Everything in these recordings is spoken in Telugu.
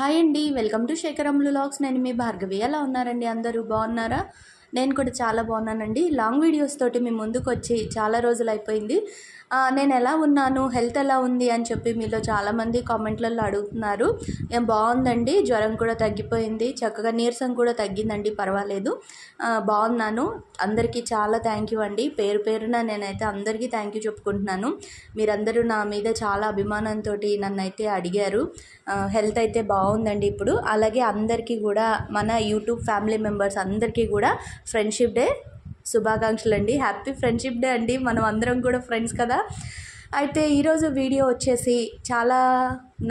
హాయ్ అండి, వెల్కమ్ టు శేఖరములు వ్లాగ్స్. నేను మీ భార్గవి. ఎలా ఉన్నారండి? అందరూ బాగున్నారా? నేను కూడా చాలా బాగున్నానండి. లాంగ్ వీడియోస్ తోటి మీ ముందుకు వచ్చి చాలా రోజులు అయిపోయింది. నేను ఎలా ఉన్నాను, హెల్త్ ఎలా ఉంది అని చెప్పి మీలో చాలామంది కామెంట్లలో అడుగుతున్నారు. ఏం బాగుందండి, జ్వరం కూడా తగ్గిపోయింది, చక్కగా నీరసం కూడా తగ్గిందండి, పర్వాలేదు, బాగున్నాను. అందరికీ చాలా థ్యాంక్ యూ అండి. పేరు పేరున నేనైతే అందరికీ థ్యాంక్ యూ చెప్పుకుంటున్నాను. మీరందరూ నా మీద చాలా అభిమానంతో నన్ను అయితే అడిగారు. హెల్త్ అయితే బాగుందండి ఇప్పుడు. అలాగే అందరికీ కూడా, మన యూట్యూబ్ ఫ్యామిలీ మెంబర్స్ అందరికీ కూడా ఫ్రెండ్షిప్ డే శుభాకాంక్షలు అండి. హ్యాపీ ఫ్రెండ్షిప్ డే అండి. మనం అందరం కూడా ఫ్రెండ్స్ కదా. అయితే ఈరోజు వీడియో వచ్చేసి చాలా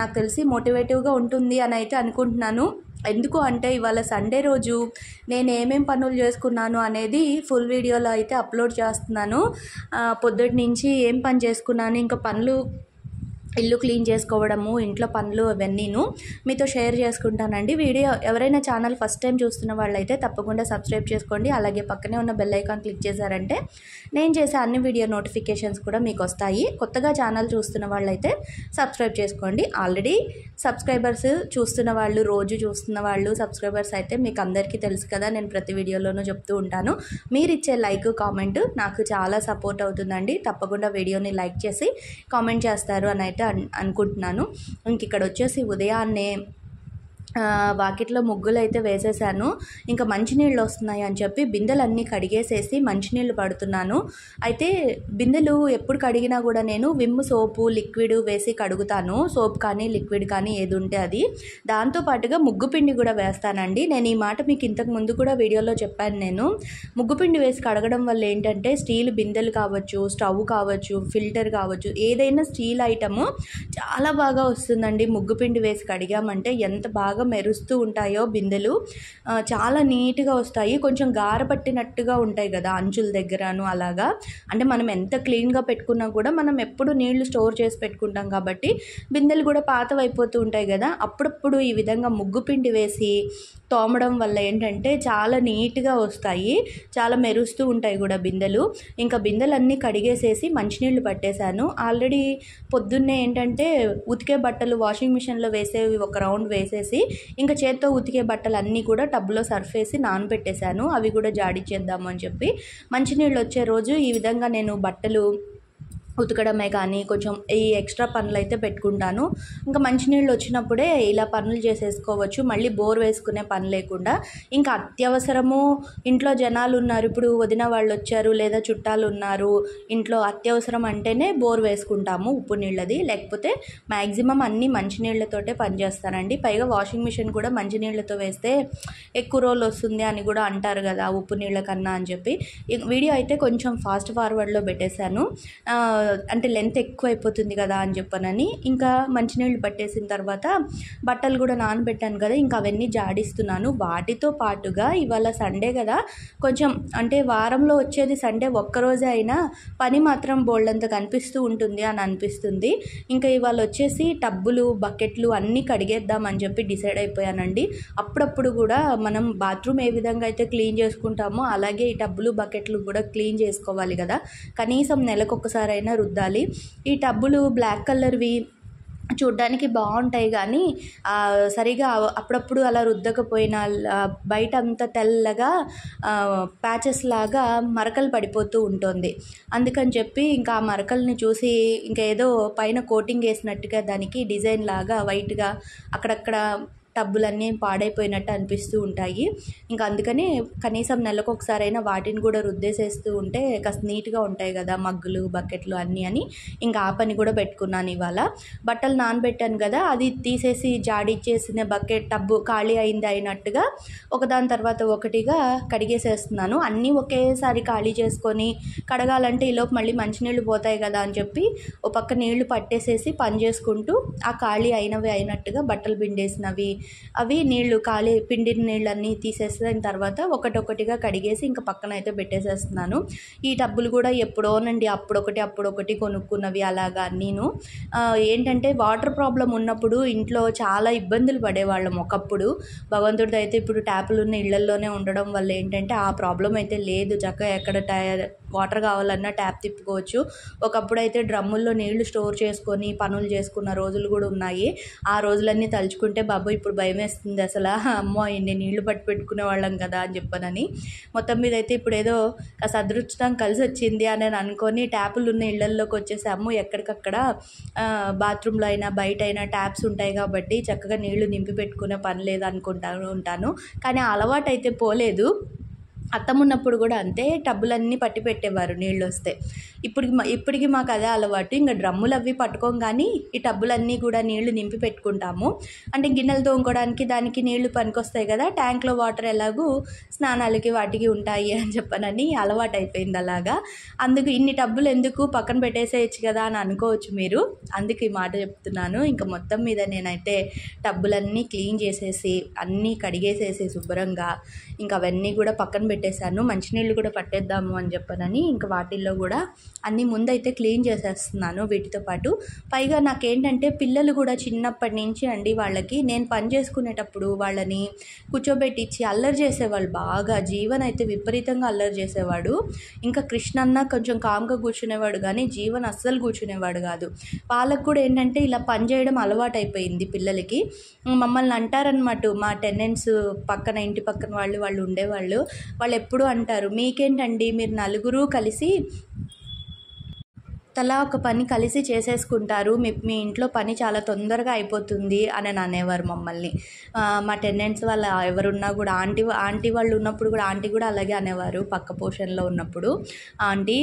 నాకు తెలిసి మోటివేటివ్గా ఉంటుంది అని అయితే అనుకుంటున్నాను. ఎందుకు అంటే ఇవాళ సండే రోజు నేను ఏమేం పనులు చేసుకున్నాను అనేది ఫుల్ వీడియోలో అయితే అప్లోడ్ చేస్తున్నాను. పొద్దుటి నుంచి ఏం పని చేసుకున్నాను, ఇంకా పనులు, ఇల్లు క్లీన్ చేసుకోవడము, ఇంట్లో పనులు అవన్నీను మీతో షేర్ చేసుకుంటానండి. వీడియో ఎవరైనా ఛానల్ ఫస్ట్ టైం చూస్తున్న వాళ్ళైతే తప్పకుండా సబ్స్క్రైబ్ చేసుకోండి. అలాగే పక్కనే ఉన్న బెల్ ఐకాన్ క్లిక్ చేశారంటే నేను చేసే అన్ని వీడియో నోటిఫికేషన్స్ కూడా మీకు వస్తాయి. కొత్తగా ఛానల్ చూస్తున్న వాళ్ళైతే సబ్స్క్రైబ్ చేసుకోండి. ఆల్రెడీ సబ్స్క్రైబర్స్ చూస్తున్న వాళ్ళు, రోజు చూస్తున్న వాళ్ళు, సబ్స్క్రైబర్స్ అయితే మీకు అందరికీ తెలుసు కదా, నేను ప్రతి వీడియోలోనూ చెప్తూ ఉంటాను. మీరు ఇచ్చే లైక్, కామెంట్ నాకు చాలా సపోర్ట్ అవుతుందండి. తప్పకుండా వీడియోని లైక్ చేసి కామెంట్ చేస్తారు అని అయితే అనుకుంటున్నాను. ఇంక ఇక్కడ వచ్చేసి ఉదయాన్నే వాకిట్లో ముగ్గులు అయితే వేసేసాను. ఇంకా మంచినీళ్ళు వస్తున్నాయి అని చెప్పి బిందెలన్నీ కడిగేసేసి మంచినీళ్ళు పడుతున్నాను. అయితే బిందెలు ఎప్పుడు కడిగినా కూడా నేను విమ్ సోపు, లిక్విడ్ వేసి కడుగుతాను. సోప్ కానీ లిక్విడ్ కానీ ఏది ఉంటే అది. దాంతోపాటుగా ముగ్గు పిండి కూడా వేస్తానండి. నేను ఈ మాట మీకు ఇంతకు ముందు కూడా వీడియోలో చెప్పాను. నేను ముగ్గు పిండి వేసి కడగడం వల్ల ఏంటంటే స్టీల్ బిందెలు కావచ్చు, స్టవ్ కావచ్చు, ఫిల్టర్ కావచ్చు, ఏదైనా స్టీల్ ఐటము చాలా బాగా వస్తుందండి. ముగ్గు పిండి వేసి కడిగామంటే ఎంత బాగా మెరుస్తూ ఉంటాయో బిందెలు, చాలా నీట్గా వస్తాయి. కొంచెం గార పట్టినట్టుగా ఉంటాయి కదా అంచుల దగ్గరను. అలాగా అంటే మనం ఎంత క్లీన్గా పెట్టుకున్నా కూడా మనం ఎప్పుడు నీళ్లు స్టోర్ చేసి పెట్టుకుంటాం కాబట్టి బిందెలు కూడా పాతవైపోతూ ఉంటాయి కదా. అప్పుడప్పుడు ఈ విధంగా ముగ్గు పిండి వేసి తోమడం వల్ల ఏంటంటే చాలా నీట్గా వస్తాయి, చాలా మెరుస్తూ ఉంటాయి కూడా బిందెలు. ఇంకా బిందెలన్నీ కడిగేసేసి మంచినీళ్ళు పట్టేశాను. ఆల్రెడీ పొద్దున్నే ఏంటంటే ఉతికే బట్టలు వాషింగ్ మిషన్లో వేసేవి ఒక రౌండ్ వేసేసి ఇంకా చేత్తో ఉతికే బట్టలు అన్నీ కూడా టబ్లో సర్ఫ్ వేసి నానబెట్టేశాను. అవి కూడా జాడిచ్చేద్దాము అని చెప్పి మంచినీళ్ళు వచ్చే రోజు ఈ విధంగా నేను బట్టలు ఉతకడమే కానీ కొంచెం ఈ ఎక్స్ట్రా పనులు అయితే పెట్టుకుంటాను. ఇంకా మంచినీళ్ళు వచ్చినప్పుడే ఇలా పనులు చేసేసుకోవచ్చు, మళ్ళీ బోర్ వేసుకునే పని లేకుండా. ఇంకా అత్యవసరము, ఇంట్లో జనాలు ఉన్నారు, ఇప్పుడు వదిన వాళ్ళు వచ్చారు లేదా చుట్టాలు ఉన్నారు, ఇంట్లో అత్యవసరం అంటేనే బోర్ వేసుకుంటాము ఉప్పు నీళ్ళది. లేకపోతే మ్యాక్సిమం అన్నీ మంచినీళ్ళతోటే పనిచేస్తానండి. పైగా వాషింగ్ మిషన్ కూడా మంచినీళ్ళతో వేస్తే ఎక్కువ రోజులు వస్తుంది అని కూడా అంటారు కదా ఉప్పు నీళ్ళ కన్నా అని చెప్పి. వీడియో అయితే కొంచెం ఫాస్ట్ ఫార్వర్డ్లో పెట్టేశాను, అంటే లెంత్ ఎక్కువ అయిపోతుంది కదా అని చెప్పనని. ఇంకా మంచినీళ్ళు పట్టేసిన తర్వాత బట్టలు కూడా నానబెట్టాను కదా, ఇంకా అవన్నీ జాడిస్తున్నాను. వాటితో పాటుగా ఇవాళ సండే కదా, కొంచెం అంటే వారంలో వచ్చేది సండే ఒక్కరోజే అయినా పని మాత్రం బోల్డంత కనిపిస్తూ ఉంటుంది అని అనిపిస్తుంది. ఇంకా ఇవాళ వచ్చేసి టబ్బులు, బకెట్లు అన్నీ కడిగేద్దామని చెప్పి డిసైడ్ అయిపోయానండి. అప్పుడప్పుడు కూడా మనం బాత్రూమ్ ఏ విధంగా అయితే క్లీన్ చేసుకుంటామో అలాగే ఈ టబ్బులు, బకెట్లు కూడా క్లీన్ చేసుకోవాలి కదా. కనీసం నెలకొకసారైనా రుద్దాలి. ఈ టబ్బులు బ్లాక్ కలర్వి చూడ్డానికి బాగుంటాయి కానీ సరిగా అప్పుడప్పుడు అలా రుద్దకపోయినా బయట అంతా తెల్లగా ప్యాచెస్ లాగా మరకలు పడిపోతూ ఉంటుంది. అందుకని చెప్పి ఇంకా ఆ మరకల్ని చూసి ఇంకా ఏదో పైన కోటింగ్ వేసినట్టుగా దానికి డిజైన్ లాగా వైట్గా అక్కడక్కడ టబ్బులన్నీ పాడైపోయినట్టు అనిపిస్తూ ఉంటాయి. ఇంకా అందుకని కనీసం నెలకొకసారైనా వాటిని కూడా రుద్దేసేస్తూ ఉంటే కాస్త నీట్గా ఉంటాయి కదా మగ్గులు, బకెట్లు అన్నీ అని ఇంకా ఆ పని కూడా పెట్టుకున్నాను. ఇవాళ బట్టలు నానబెట్టాను కదా, అది తీసేసి జాడిచ్చేసిన బకెట్ టబ్బు ఖాళీ అయింది అయినట్టుగా ఒకదాని తర్వాత ఒకటిగా కడిగేసేస్తున్నాను. అన్నీ ఒకేసారి ఖాళీ చేసుకొని కడగాలంటే ఈలోపు మళ్ళీ మంచినీళ్ళు పోతాయి కదా అని చెప్పి ఒక పక్క నీళ్లు పట్టేసేసి పని చేసుకుంటూ ఆ ఖాళీ అయినవి అయినట్టుగా బట్టలు పిండేసినవి అవి నీళ్లు ఖాళీ పిండిన నీళ్ళన్నీ తీసేసిన తర్వాత ఒకటొకటిగా కడిగేసి ఇంకా పక్కన అయితే పెట్టేసేస్తున్నాను. ఈ టబ్బులు కూడా ఎప్పుడోనండి, అప్పుడొకటి కొనుక్కున్నవి అలాగా. నేను ఏంటంటే వాటర్ ప్రాబ్లం ఉన్నప్పుడు ఇంట్లో చాలా ఇబ్బందులు పడేవాళ్ళం ఒకప్పుడు. భగవంతుడితో అయితే ఇప్పుడు ట్యాపులు ఉన్న ఇళ్లల్లోనే ఉండడం వల్ల ఏంటంటే ఆ ప్రాబ్లం అయితే లేదు. చక్కగా ఎక్కడ వాటర్ కావాలన్నా ట్యాప్ తిప్పుకోవచ్చు. ఒకప్పుడు అయితే డ్రమ్ముల్లో నీళ్లు స్టోర్ చేసుకొని పనులు చేసుకున్న రోజులు కూడా ఉన్నాయి. ఆ రోజులన్నీ తలుచుకుంటే బాబోయ్ ఇప్పుడు భయం వేస్తుంది అసలు. అమ్మో ఇన్ని నీళ్లు పట్టి పెట్టుకునే వాళ్ళం కదా అని చెప్పనని. మొత్తం మీద అయితే ఇప్పుడు ఏదో కాస్త అదృష్టం కలిసి వచ్చింది అని అనుకొని ట్యాపులు ఉన్న ఇళ్లల్లోకి వచ్చేసాము. ఎక్కడికక్కడ బాత్రూంలో అయినా బయట అయినా ట్యాప్స్ ఉంటాయి కాబట్టి చక్కగా నీళ్లు నింపి పెట్టుకునే పని లేదు ఉంటాను. కానీ అలవాటు అయితే పోలేదు. అత్తమున్నప్పుడు కూడా అంతే, టబ్బులన్నీ పట్టి పెట్టేవారు నీళ్ళు వస్తే. ఇప్పటికి మాకు అదే అలవాటు. ఇంకా డ్రమ్ములు అవి పట్టుకోం కానీ ఈ టబ్బులన్నీ కూడా నీళ్లు నింపి పెట్టుకుంటాము. అంటే గిన్నెలు తోముకోవడానికి దానికి నీళ్లు పనికొస్తాయి కదా, ట్యాంక్లో వాటర్ ఎలాగూ స్నానాలకి వాటికి ఉంటాయి అని చెప్పనని అలవాటు అయిపోయింది అలాగా. అందుకు ఇన్ని టబ్బులు ఎందుకు పక్కన పెట్టేసేయచ్చు కదా అని అనుకోవచ్చు మీరు, అందుకు ఈ మాట చెప్తున్నాను. ఇంకా మొత్తం మీద నేనైతే టబ్బులన్నీ క్లీన్ చేసేసి అన్నీ కడిగేసేసి శుభ్రంగా ఇంకా అవన్నీ కూడా పక్కన పెట్టేశాను. మంచినీళ్ళు కూడా పట్టేద్దాము అని చెప్పనని ఇంకా వాటిల్లో కూడా అన్నీ ముందైతే క్లీన్ చేసేస్తున్నాను వీటితో పాటు. పైగా నాకేంటంటే పిల్లలు కూడా చిన్నప్పటి నుంచి అండి వాళ్ళకి నేను పని చేసుకునేటప్పుడు వాళ్ళని కూర్చోబెట్టించి అల్లరి చేసేవాళ్ళు బాగా. జీవన్ అయితే విపరీతంగా అల్లరి చేసేవాడు. ఇంకా కృష్ణన్న కొంచెం కామ్గా కూర్చునేవాడు కానీ జీవన్ అస్సలు కూర్చునేవాడు కాదు. వాళ్ళకు కూడా ఏంటంటే ఇలా పని చేయడం అలవాటు అయిపోయింది పిల్లలకి. మమ్మల్ని అంటారనమాట, మా టెనెంట్స్ పక్కన ఇంటి పక్కన వాళ్ళు ఉండేవాళ్ళు, వాళ్ళు ఎప్పుడూ అంటారు మీకేంటండి మీరు నలుగురు కలిసి తలా ఒక పని కలిసి చేసేసుకుంటారు, మీ ఇంట్లో పని చాలా తొందరగా అయిపోతుంది అని అనేవారు మమ్మల్ని. మా టెనెంట్స్ వాళ్ళ ఎవరున్నా కూడా ఆంటీ వాళ్ళు ఉన్నప్పుడు కూడా ఆంటీ కూడా అలాగే అనేవారు. పక్క పోర్షన్లో ఉన్నప్పుడు ఆంటీ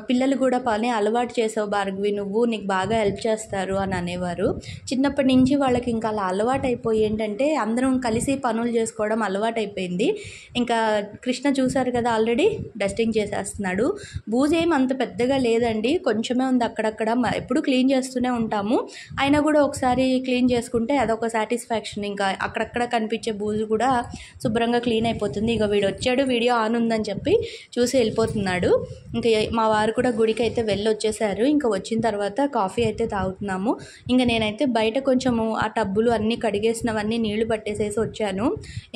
పిల్లలు కూడా పని అలవాటు చేసావు భార్గవి నువ్వు, నీకు బాగా హెల్ప్ చేస్తారు అని అనేవారు. చిన్నప్పటి నుంచి వాళ్ళకి ఇంకా అలా అలవాటు అయిపోయి ఏంటంటే అందరం కలిసి పనులు చేసుకోవడం అలవాటు అయిపోయింది. ఇంకా కృష్ణ చూశారు కదా ఆల్రెడీ డస్టింగ్ చేసేస్తున్నాడు. బూజు ఏం అంత పెద్దగా లేదండి, కొంచెమే ఉంది అక్కడక్కడ, ఎప్పుడు క్లీన్ చేస్తూనే ఉంటాము. అయినా కూడా ఒకసారి క్లీన్ చేసుకుంటే అదొక సాటిస్ఫాక్షన్. ఇంకా అక్కడక్కడ కనిపించే బూజు కూడా శుభ్రంగా క్లీన్ అయిపోతుంది. ఇక వీడు వచ్చాడు, వీడియో ఆన్ ఉందని చెప్పి చూసి వెళ్ళిపోతున్నాడు. ఇంకా మా వారు కూడా గుడికి అయితే వెళ్ళి వచ్చేసారు. ఇంకా వచ్చిన తర్వాత కాఫీ అయితే తాగుతున్నాము. ఇంకా నేనైతే బయట కొంచెము ఆ టబ్బులు అన్నీ కడిగేసినవన్నీ నీళ్లు పట్టేసేసి వచ్చాను.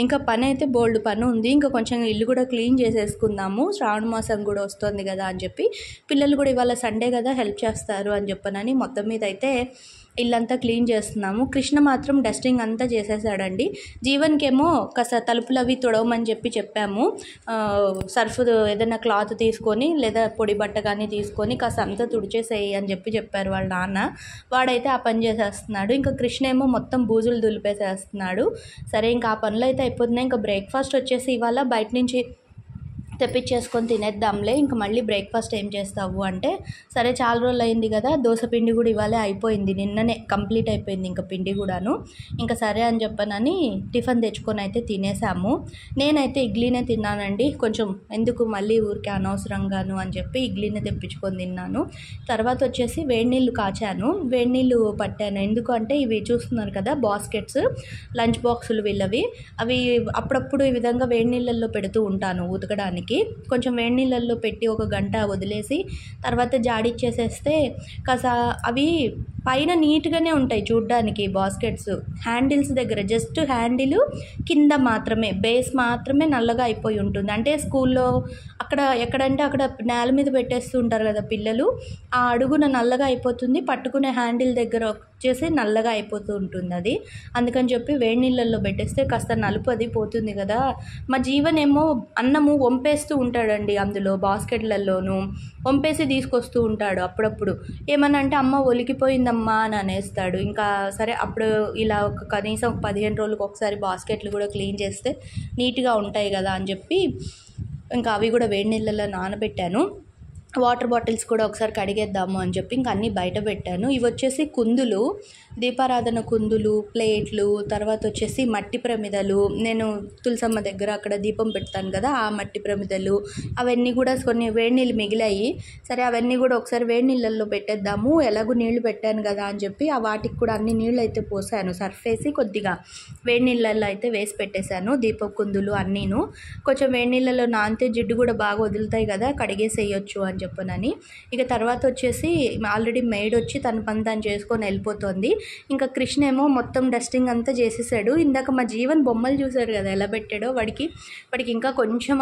ఇంకా పని అయితే బోల్డ్ పని ఉంది. ఇంకా కొంచెం ఇల్లు కూడా క్లీన్ చేసేసుకుందాము, శ్రావణ మాసం కూడా వస్తుంది కదా అని చెప్పి. పిల్లలు కూడా ఇవాళ సండే కదా హెల్ప్ చేస్తారు అని చెప్పనని మొత్తం మీద అయితే ఇల్లంతా క్లీన్ చేస్తున్నాము. కృష్ణ మాత్రం డస్టింగ్ అంతా చేసేసాడండి. జీవన్కేమో కాస్త తలుపులు అవి తుడవమని చెప్పాము. సర్ఫ్ ఏదైనా క్లాత్ తీసుకొని లేదా పొడి బట్ట కానీ తీసుకొని కాస్త అంతా తుడిచేసేయి అని చెప్పారు వాళ్ళ నాన్న. వాడైతే ఆ పని చేసేస్తున్నాడు. ఇంకా కృష్ణ ఏమో మొత్తం బూజులు దులిపేసేస్తున్నాడు. సరే ఇంకా ఆ పనులు అయితే అయిపోతున్నాయి. ఇంకా బ్రేక్ఫాస్ట్ వచ్చేసి ఇవాళ బయట నుంచి తెప్పించేసుకొని తినేద్దాంలే, ఇంకా మళ్ళీ బ్రేక్ఫాస్ట్ ఏం చేస్తావు అంటే సరే చాలా రోజులు అయింది కదా, దోశ పిండి కూడా ఇవాళే అయిపోయింది, నిన్ననే కంప్లీట్ అయిపోయింది ఇంకా పిండి కూడాను. ఇంకా సరే అని చెప్పనని టిఫిన్ తెచ్చుకొని అయితే తినేసాము. నేనైతే ఇడ్లీనే తిన్నానండి, కొంచెం ఎందుకు మళ్ళీ ఊరికే అనవసరంగాను అని చెప్పి ఇడ్లీనే తెప్పించుకొని తిన్నాను. తర్వాత వచ్చేసి వేడి నీళ్ళు కాచాను, వేడి నీళ్ళు పట్టాను. ఎందుకు అంటే ఇవి చూస్తున్నారు కదా బాస్కెట్స్, లంచ్ బాక్సులు వీళ్ళవి, అవి అప్పుడప్పుడు ఈ విధంగా వేడి నీళ్ళల్లో పెడుతూ ఉంటాను ఉతకడానికి. కొంచెం వేడి నీళ్ళల్లో పెట్టి ఒక గంట వదిలేసి తర్వాత జాడిచ్చేసేస్తే కాస్త అవి పైన నీట్గానే ఉంటాయి చూడ్డానికి. బాస్కెట్స్ హ్యాండిల్స్ దగ్గర జస్ట్ హ్యాండిల్ కింద మాత్రమే, బేస్ మాత్రమే నల్లగా అయిపోయి ఉంటుంది. అంటే స్కూల్లో అక్కడ ఎక్కడంటే అక్కడ నేల మీద పెట్టేస్తూ ఉంటారు కదా పిల్లలు, ఆ అడుగున నల్లగా అయిపోతుంది, పట్టుకునే హ్యాండిల్ దగ్గర వచ్చేసి నల్లగా అయిపోతూ ఉంటుంది అది. అందుకని చెప్పి వేడి నీళ్ళల్లో పెట్టేస్తే కాస్త నలుపు అది పోతుంది కదా. మా జీవనేమో అన్నము వంపేస్తూ ఉంటాడండి, అందులో బాస్కెట్లలోనూ వంపేసి తీసుకొస్తూ ఉంటాడు అప్పుడప్పుడు. ఏమన్నా అంటే అమ్మ ఒలికిపోయిందమ్మా అని అనేస్తాడు. ఇంకా సరే అప్పుడు ఇలా కనీసం 15 రోజులకు ఒకసారి బాస్కెట్లు కూడా క్లీన్ చేస్తే నీట్గా ఉంటాయి కదా అని చెప్పి ఇంకా అవి కూడా వేడి నీళ్ళల్లో నానబెట్టాను. వాటర్ బాటిల్స్ కూడా ఒకసారి కడిగేద్దాము అని చెప్పి ఇంకా అన్నీ బయట పెట్టాను. ఇవి వచ్చేసి కుందులు, దీపారాధన కుందులు, ప్లేట్లు, తర్వాత వచ్చేసి మట్టి ప్రమిదలు, నేను తులసమ్మ దగ్గర అక్కడ దీపం పెడతాను కదా ఆ మట్టి ప్రమిదలు, అవన్నీ కూడా కొన్ని వేడి నీళ్ళు మిగిలాయి. సరే అవన్నీ కూడా ఒకసారి వేడి నీళ్ళల్లో పెట్టేద్దాము, ఎలాగో నీళ్లు పెట్టాను కదా అని చెప్పి ఆ వాటికి కూడా అన్ని నీళ్ళు అయితే పోసాను, సర్ఫ్ వేసి కొద్దిగా వేడి నీళ్ళల్లో అయితే వేసి పెట్టేశాను. దీపం కుందులు అన్నీను కొంచెం వేడి నీళ్ళలో నానితే జిడ్డు కూడా బాగా వదులుతాయి కదా, కడిగేసేయచ్చు అని చెప్పనని. ఇక తర్వాత వచ్చేసి ఆల్రెడీ మెయిడ్ వచ్చి తన పని తను చేసుకొని వెళ్ళిపోతుంది. ఇంకా కృష్ణ ఏమో మొత్తం డస్టింగ్ అంతా చేసేసాడు. ఇందాక మా జీవన్ బొమ్మలు చూసాడు కదా ఎలా పెట్టాడో, వాడికి ఇంకా కొంచెం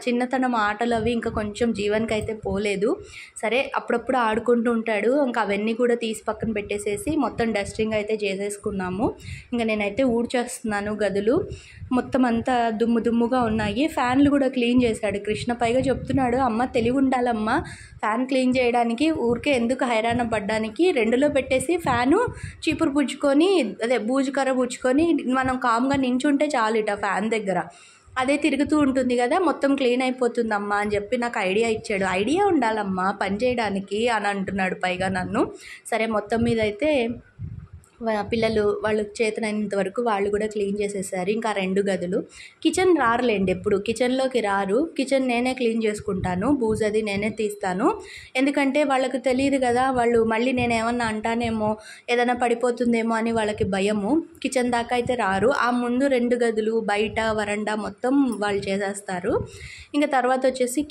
చిన్నతనం ఆటలు అవి ఇంకా కొంచెం జీవన్కి అయితే పోలేదు. సరే అప్పుడప్పుడు ఆడుకుంటూ ఉంటాడు. ఇంకా అవన్నీ కూడా తీసి పక్కన పెట్టేసేసి మొత్తం డస్టింగ్ అయితే చేసేసుకున్నాము. ఇంకా నేనైతే ఊడ్చేస్తున్నాను గదులు. మొత్తం అంతా దుమ్ముగా ఉన్నాయి. ఫ్యాన్లు కూడా క్లీన్ చేశాడు కృష్ణ. పైగా చెప్తున్నాడు, అమ్మ తెలివి ఉండాలమ్మా, ఫ్యాన్ క్లీన్ చేయడానికి ఊరికే ఎందుకు హైరాణ పడ్డానికి, 2లో పెట్టేసి ఫ్యాను చీపురు పుచ్చుకొని బూజుకర్ర పుచ్చుకొని మనం కామ్గా నించుంటే చాలు ఇట ఫ్యాన్ దగ్గర, అదే తిరుగుతూ ఉంటుంది కదా, మొత్తం క్లీన్ అయిపోతుందమ్మా అని చెప్పి నాకు ఐడియా ఇచ్చాడు. ఐడియా ఉండాలమ్మా పని చేయడానికి అని అంటున్నాడు పైగా నన్ను. సరే మొత్తం మీద అయితే పిల్లలు వాళ్ళకి చేతనైనంత వరకు వాళ్ళు కూడా క్లీన్ చేసేసారు. ఇంకా 2 గదులు. కిచెన్ రారులేండి, ఎప్పుడు కిచెన్లోకి రారు. కిచెన్ నేనే క్లీన్ చేసుకుంటాను, బూజు అది నేనే తీస్తాను. ఎందుకంటే వాళ్ళకి తెలియదు కదా, వాళ్ళు మళ్ళీ నేను ఏమన్నా అంటానేమో, ఏదైనా పడిపోతుందేమో అని వాళ్ళకి భయము. కిచెన్ దాకా అయితే రారు. ఆ ముందు 2 గదులు, బయట వరండా మొత్తం వాళ్ళు చేసేస్తారు. ఇంకా తర్వాత వచ్చేసి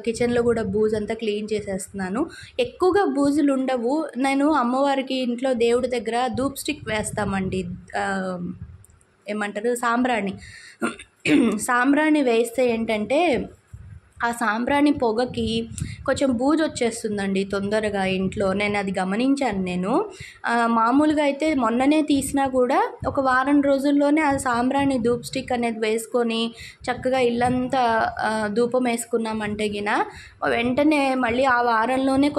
కిచెన్లో కూడా బూజు అంతా క్లీన్ చేసేస్తున్నాను. ఎక్కువగా బూజులు ఉండవు. నేను అమ్మవారికి ఇంట్లో దేవుడి దగ్గర ధూప్ స్టిక్ వేస్తామండి, ఏమంటారు సాంబ్రాణి వేస్తే ఏంటంటే ఆ సాంబ్రాణి పొగకి కొంచెం బూజు వచ్చేస్తుందండి తొందరగా ఇంట్లో. నేను అది గమనించాను. మామూలుగా అయితే మొన్ననే తీసినా కూడా ఒక వారం రోజుల్లోనే ఆ సాంబ్రాణి ధూప్ స్టిక్ అనేది వేసుకొని చక్కగా ఇల్లంతా ధూపం వేసుకున్నామంటే గిన వెంటనే మళ్ళీ ఆ వారంలోనే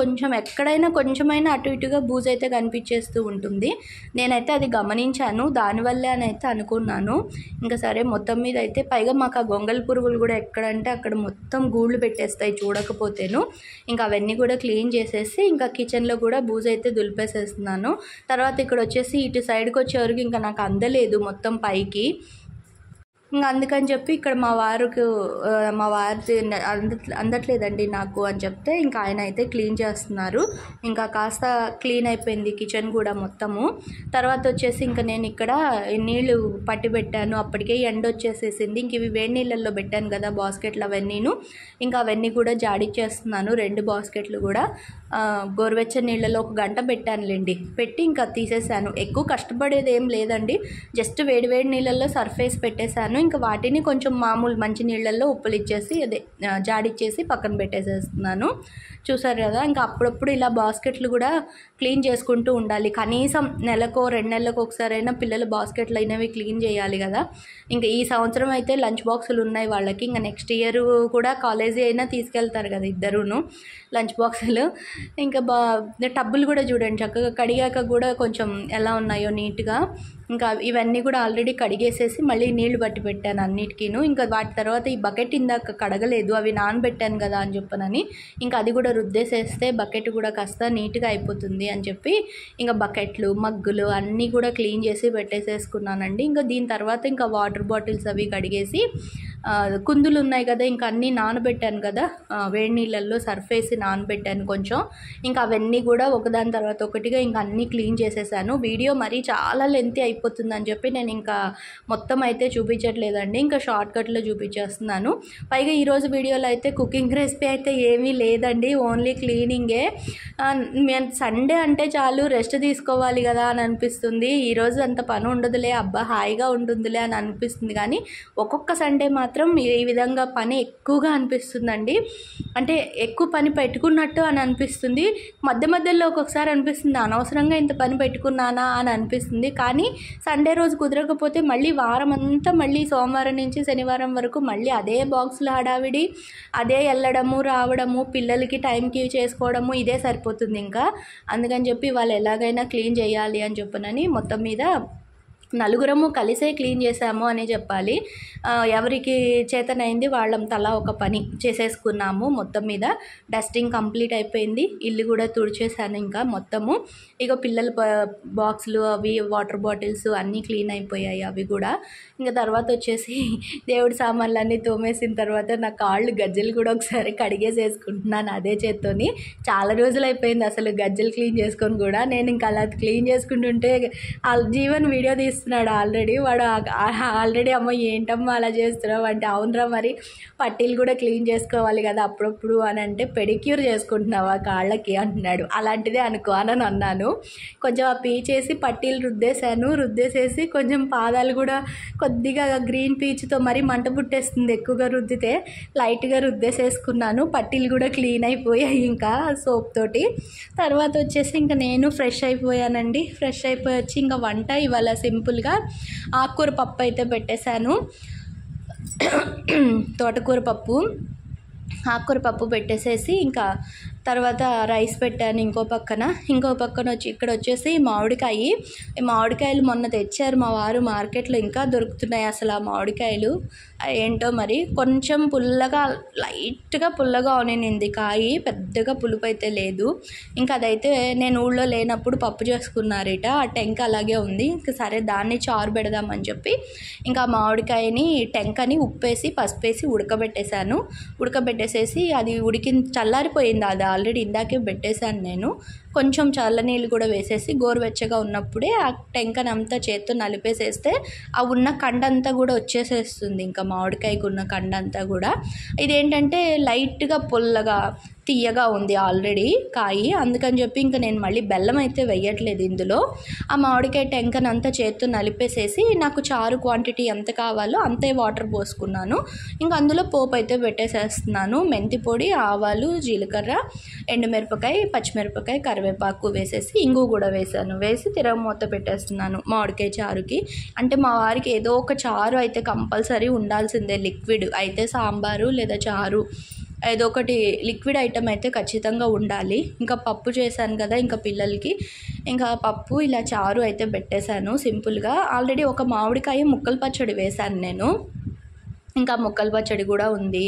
ఎక్కడైనా కొంచెమైనా అటు ఇటుగా బూజు అయితే కనిపించేస్తూ ఉంటుంది. నేనైతే అది గమనించాను, దానివల్లే అని అయితే అనుకున్నాను. ఇంకా సరే మొత్తం మీద అయితే పైగా మాకు ఆ గొంగళి పురుగులు కూడా ఎక్కడంటే అక్కడ మొత్తం గూళ్ళు పెట్టేస్తాయి చూడకపోతేను. ఇంకా అవన్నీ కూడా క్లీన్ చేసేసి ఇంకా కిచెన్లో కూడా బూజు అయితే దులిపేసేస్తున్నాను. తర్వాత ఇక్కడ వచ్చేసి ఇటు సైడ్కి వచ్చేవరకు ఇంకా నాకు అందలేదు మొత్తం పైకి. ఇంకా అందుకని చెప్పి ఇక్కడ మా వారిది అందట్లేదండి నాకు అని చెప్తే ఇంకా ఆయన అయితే క్లీన్ చేస్తున్నారు. ఇంకా కాస్త క్లీన్ అయిపోయింది కిచెన్ కూడా మొత్తము. తర్వాత వచ్చేసి ఇంకా నేను ఇక్కడ నీళ్లు పట్టి పెట్టాను. అప్పటికే ఎండ వచ్చేసేసింది. ఇంక ఇవి వేడి నీళ్ళల్లో పెట్టాను కదా బాస్కెట్లు అవన్నీను. ఇంకా అవన్నీ కూడా జాడిచ్చేస్తున్నాను. 2 బాస్కెట్లు కూడా గోరువెచ్చని నీళ్ళలో 1 గంట పెట్టానులేండి. పెట్టి ఇంకా తీసేసాను. ఎక్కువ కష్టపడేది ఏం లేదండి, జస్ట్ వేడి నీళ్ళల్లో సర్ఫేస్ పెట్టేశాను. ఇంకా వాటిని కొంచెం మామూలు మంచి నీళ్ళల్లో ఉప్పులిచ్చేసి జాడిచ్చేసి పక్కన పెట్టేసేస్తున్నాను. చూసారు కదా, ఇంకా అప్పుడప్పుడు ఇలా బాస్కెట్లు కూడా క్లీన్ చేసుకుంటూ ఉండాలి. కనీసం నెలకో 2 నెలలకు ఒకసారైనా పిల్లల బాస్కెట్లు అయినవి క్లీన్ చేయాలి కదా. ఇంకా ఈ సంవత్సరం అయితే లంచ్ బాక్సులు ఉన్నాయి వాళ్ళకి. ఇంకా నెక్స్ట్ ఇయర్ కూడా కాలేజీ అయినా తీసుకెళ్తారు కదా ఇద్దరును లంచ్ బాక్సులు. ఇంకా టబ్బులు కూడా చూడండి చక్కగా కడిగాక కూడా కొంచెం ఎలా ఉన్నాయో నీట్గా. ఇంకా ఇవన్నీ కూడా ఆల్రెడీ కడిగేసేసి మళ్ళీ నీళ్లు పట్టి పెట్టాను అన్నిటికీను. ఇంకా వాటి తర్వాత ఈ బకెట్ ఇందాక కడగలేదు, అవి నానబెట్టాను కదా అని చెప్పనని ఇంకా అది కూడా రుద్దేసేస్తే బకెట్ కూడా కాస్త నీట్గా అయిపోతుంది అని చెప్పి ఇంకా బకెట్లు మగ్గులు అన్నీ కూడా క్లీన్ చేసి పెట్టేసేసుకున్నానండి. ఇంకా దీని తర్వాత ఇంకా వాటర్ బాటిల్స్ అవి కడిగేసి కుందులు ఉన్నాయి కదా, ఇంకా అన్నీ నానబెట్టాను కదా వేడి నీళ్ళల్లో సర్ఫేసి నానబెట్టాను కొంచెం. ఇంకా అవన్నీ కూడా ఒకదాని తర్వాత ఒకటిగా ఇంకా అన్నీ క్లీన్ చేసేసాను. వీడియో మరీ చాలా లెంతీ అయిపోతుందని చెప్పి నేను ఇంకా మొత్తం అయితే చూపించట్లేదండి, ఇంకా షార్ట్కట్లో చూపించేస్తున్నాను. పైగా ఈరోజు వీడియోలో అయితే కుకింగ్ రెసిపీ అయితే ఏమీ లేదండి, ఓన్లీ క్లీనింగే. సండే అంటే చాలు రెస్ట్ తీసుకోవాలి కదా అని అనిపిస్తుంది. ఈరోజు అంత పని ఉండదులే, అబ్బా హాయిగా ఉంటుందిలే అని అనిపిస్తుంది. కానీ ఒక్కొక్క సండే మాత్రం ఈ విధంగా పని ఎక్కువగా అనిపిస్తుందండి. అంటే ఎక్కువ పని పెట్టుకున్నట్టు అని అనిపిస్తుంది. మధ్యలో ఒక్కొక్కసారి అనిపిస్తుంది అనవసరంగా ఇంత పని పెట్టుకున్నానా అని అనిపిస్తుంది. కానీ సండే రోజు కుదరకపోతే మళ్ళీ వారం అంతా మళ్ళీ సోమవారం నుంచి శనివారం వరకు మళ్ళీ అదే బాక్సులు హడావిడి, అదే వెళ్ళడము రావడము, పిల్లలకి టైంకి చేసుకోవడము, ఇదే సరిపోతుంది. ఇంకా అందుకని చెప్పి వాళ్ళు ఎలాగైనా క్లీన్ చేయాలి అని చెప్పనని మొత్తం మీద నలుగురము కలిసే క్లీన్ చేసాము అని చెప్పాలి. ఎవరికి చేతనైంది వాళ్ళం తలా ఒక పని చేసేసుకున్నాము. మొత్తం మీద డస్టింగ్ కంప్లీట్ అయిపోయింది, ఇల్లు కూడా తుడిచేసాను ఇంకా మొత్తము. ఇక పిల్లల బాక్సులు అవి వాటర్ బాటిల్స్ అన్నీ క్లీన్ అయిపోయాయి అవి కూడా. ఇంకా తర్వాత వచ్చేసి దేవుడి సామాన్లు అన్నీ తోమేసిన తర్వాత నా కాళ్ళు గజ్జలు కూడా ఒకసారి కడిగేసేసుకుంటున్నాను అదే చేత్తోని. చాలా రోజులు అయిపోయింది అసలు గజ్జలు క్లీన్ చేసుకొని కూడా. నేను ఇంకా అలా క్లీన్ చేసుకుంటుంటే ఆ జీవన్ వీడియో తీస్తున్నాను చూపిస్తున్నాడు ఆల్రెడీ. వాడు ఆల్రెడీ అమ్మ ఏంటమ్మా అలా చేస్తున్నావు అంటే, అవునరా మరి పట్టీలు కూడా క్లీన్ చేసుకోవాలి కదా అప్పుడప్పుడు అని అంటే, పెడిక్యూర్ చేసుకుంటున్నావా కాళ్ళకి అంటున్నాడు. అలాంటిదే అనుకో అని అన్నాను. కొంచెం ఆ పీచేసి పట్టీలు రుద్దేసేసి కొంచెం పాదాలు కూడా కొద్దిగా గ్రీన్ పీచుతో మరీ మంట పుట్టేస్తుంది ఎక్కువగా రుద్దితే, లైట్గా రుద్దేసేసుకున్నాను. పట్టీలు కూడా క్లీన్ అయిపోయాయి ఇంకా సోప్ తోటి. తర్వాత వచ్చేసి ఇంకా నేను ఫ్రెష్ అయిపోయానండి. ఫ్రెష్ అయిపోయి వచ్చి ఇంకా వంట ఇవాళ సింపుల్గా ఆకుకూర పప్పు అయితే పెట్టేశాను. తోటకూర పప్పు, ఆకుకూర పప్పు పెట్టేసేసి ఇంకా తర్వాత రైస్ పెట్టాను ఇంకో పక్కన వచ్చి ఇక్కడ వచ్చేసి ఈ మామిడికాయలు మొన్న తెచ్చారు మా వారు మార్కెట్లో. ఇంకా దొరుకుతున్నాయి అసలు ఆ మామిడికాయలు. ఏంటో మరి కొంచెం పుల్లగా, లైట్గా పుల్లగా ఉనింది కాయ, పెద్దగా పులుపు అయితే లేదు. ఇంకా అదైతే నేను ఊళ్ళో లేనప్పుడు పప్పు చేసుకున్నారట, ఆ టెంక అలాగే ఉంది. ఇంకా సరే దాన్ని చారు పెడదామని చెప్పి ఇంకా మామిడికాయని టెంకని ఉప్పేసి పసుపేసి ఉడకబెట్టేసేసి అది చల్లారిపోయింది. అది ఆల్రెడీ ఇందాకే పెట్టేశాను నేను. కొంచెం చల్లనీళ్ళు కూడా వేసేసి గోరువెచ్చగా ఉన్నప్పుడే ఆ టెంకనంతా చేత్తో నలిపేసేస్తే ఆ ఉన్న కండంతా కూడా వచ్చేసేస్తుంది. ఇంకా మామిడికాయకు ఉన్న కండంతా కూడా. ఇదేంటంటే లైట్గా పుల్లగా తీయగా ఉంది ఆల్రెడీ కాయ, అందుకని చెప్పి ఇంకా నేను మళ్ళీ బెల్లం అయితే వేయట్లేదు ఇందులో. ఆ మామిడికాయ టెంకనంతా చేత్తో నలిపేసేసి నాకు చారు క్వాంటిటీ ఎంత కావాలో అంతే వాటర్ పోసుకున్నాను. ఇంకా అందులో పోపు అయితే పెట్టేసేస్తున్నాను. మెంతి పొడి, ఆవాలు, జీలకర్ర, ఎండుమిరపకాయ, పచ్చిమిరపకాయ, కరివేపాకు వేసేసి ఇంగు కూడా వేసి తిరగమూత పెట్టేస్తున్నాను మామిడికాయ చారుకి. అంటే మా వారికి ఏదో ఒక చారు అయితే కంపల్సరీ ఉండాల్సిందే, లిక్విడ్ అయితే సాంబారు లేదా చారు ఏదో ఒకటి లిక్విడ్ ఐటమ్ అయితే ఖచ్చితంగా ఉండాలి. ఇంకా పప్పు చేశాను కదా ఇంకా పిల్లలకి, ఇంకా పప్పు ఇలా చారు అయితే పెట్టేశాను సింపుల్గా. ఆల్రెడీ ఒక మామిడికాయ ముక్కల పచ్చడి వేశాను నేను, ఇంకా ముక్కల పచ్చడి కూడా ఉంది.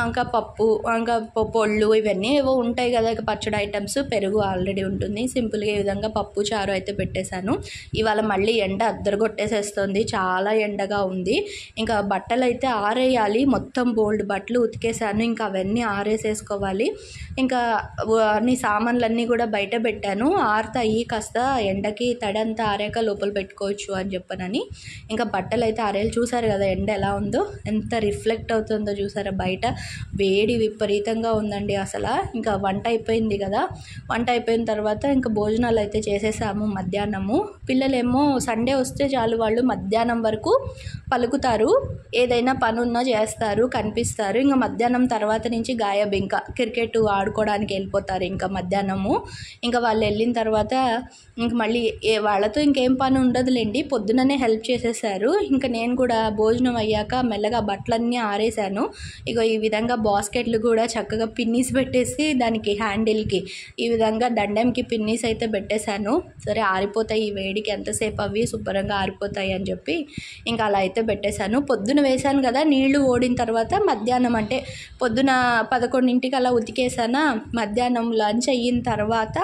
ఇంకా పప్పు, ఇంకా పొళ్ళు ఇవన్నీ ఏవో ఉంటాయి కదా పచ్చడి ఐటమ్స్, పెరుగు ఆల్రెడీ ఉంటుంది. సింపుల్గా ఈ విధంగా పప్పు చారు అయితే పెట్టేశాను. ఇవాళ మళ్ళీ ఎండ అద్దరగొట్టేసేస్తుంది, చాలా ఎండగా ఉంది. ఇంకా బట్టలు అయితే ఆరేయాలి, మొత్తం బోల్డ్ బట్టలు ఉతికేసాను. ఇంకా అవన్నీ ఆరేసేసుకోవాలి. ఇంకా అన్ని సామాన్లన్నీ కూడా బయట పెట్టాను, ఆరుతాయి కాస్త ఎండకి, తడంతా ఆరాక లోపల పెట్టుకోవచ్చు అని చెప్పనని. ఇంకా బట్టలు అయితే ఆరేయాలి. చూసారు కదా ఎండ ఎలా ఉందో, ఎంత రిఫ్లెక్ట్ అవుతుందో చూసారా బయట. వేడి విపరీతంగా ఉందండి అసలు. ఇంకా వంట అయిపోయింది కదా, వంట అయిపోయిన తర్వాత ఇంకా భోజనాలు అయితే చేసేసాము మధ్యాహ్నము. పిల్లలేమో సండే వస్తే చాలు వాళ్ళు మధ్యాహ్నం వరకు పలుకుతారు, ఏదైనా పని ఉన్నా చేస్తారు, కనిపిస్తారు. ఇంకా మధ్యాహ్నం తర్వాత నుంచి గాయబ్, ఇంకా క్రికెట్ ఆడుకోవడానికి వెళ్ళిపోతారు ఇంకా మధ్యాహ్నము. ఇంకా వాళ్ళు వెళ్ళిన తర్వాత ఇంక మళ్ళీ వాళ్ళతో ఇంకేం పని ఉండదులేండి, పొద్దుననే హెల్ప్ చేసేసారు. ఇంకా నేను కూడా భోజనం అయ్యాక మెల్లగా బట్టలన్నీ ఆరేసాను. ఇగో ఈ విధంగా బాస్కెట్లు కూడా చక్కగా పిన్నీస్ పెట్టేసి దానికి హ్యాండిల్కి ఈ విధంగా దండంకి పిన్నీస్ అయితే పెట్టేశాను. సరే ఆరిపోతాయి ఈ వేడికి, ఎంతసేపు అవి శుభ్రంగా ఆరిపోతాయి అని చెప్పి ఇంకా అలా అయితే పెట్టేశాను. పొద్దున వేశాను కదా నీళ్లు ఓడిన తర్వాత, మధ్యాహ్నం అంటే పొద్దున 11ంటికి అలా ఉతికేసానా, మధ్యాహ్నం లంచ్ అయిన తర్వాత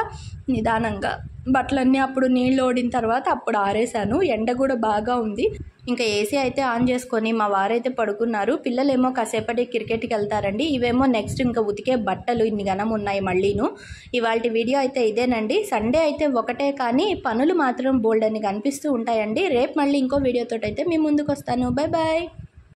నిదానంగా బట్టలన్నీ అప్పుడు నీళ్ళు ఓడిన తర్వాత అప్పుడు ఆరేసాను. ఎండ కూడా బాగా ఉంది. ఇంకా ఏసీ అయితే ఆన్ చేసుకొని మా వారైతే పడుకున్నారు. పిల్లలేమో కాసేపటి క్రికెట్కి వెళ్తారండి. ఇవేమో నెక్స్ట్ ఇంకా ఉతికే బట్టలు ఇన్ని గనం ఉన్నాయి మళ్ళీను. ఇవాళ వీడియో అయితే ఇదేనండి. సండే అయితే ఒకటే కానీ పనులు మాత్రం బోల్డ్ అని కనిపిస్తూ ఉంటాయండి. రేపు మళ్ళీ ఇంకో వీడియోతో అయితే మీ ముందుకు వస్తాను. Bye bye.